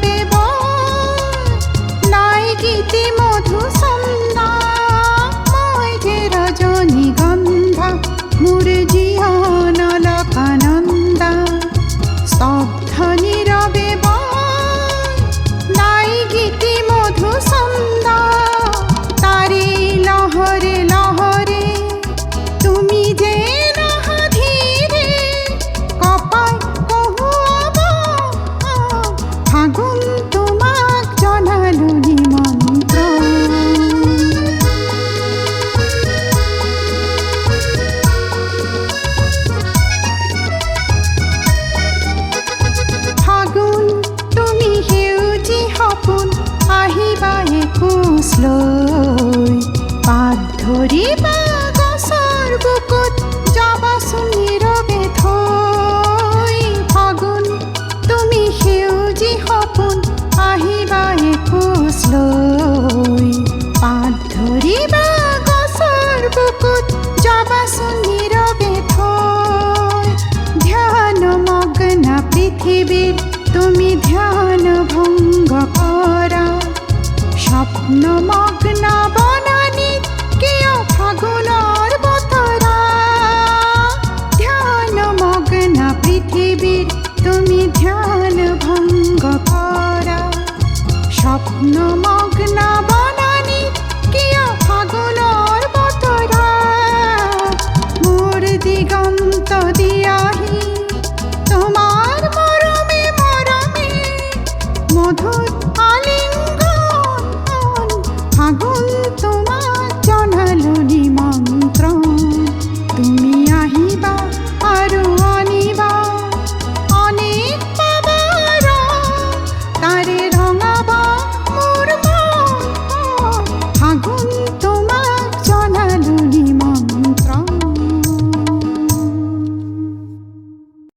নীরবে নাই গীতি মধু সন্ধ্যা মই যে রজনীগন্ধা মোর জীবন লকানন্দা স্তব্ধ নীরবে নাই গীতি মধু সন্ধ্যা তারে লহরে লহরে তুমি যে নাহা ধীরে কপায় কহুয়াব ফাগুন তোমাক জনালো নিমন্ত্রণ ফাগুন তুমি সেউজী সপোন আহিবা একোজ লৈ পাত ধৰিবা গছৰ বুকুত যাবাচোন নীৰৱে থৈ ফাগুন তুমি সেউজী সপোন আহিবা একোজ লৈ পাত ধৰিবা গছৰ বুকুত যাবাচোন নীৰৱে থৈ ধ্যানমগ্ন পৃথিৱীৰ তুমি ধ্যান ভঙ্গ কৰা স্বপ্নমগ্ন বনানীত কিয় ফাগুনৰ বতৰা ধ্যানমগ্ন পৃথিৱীৰ তুমি ধ্যান ভঙ্গ কৰা স্বপ্নমগ্ন বনানীত কিয় ফাগুনৰ বতৰা মোৰ দিগন্ত দিয়াহি তোমাৰ মৰমে মৰমে মধুৰ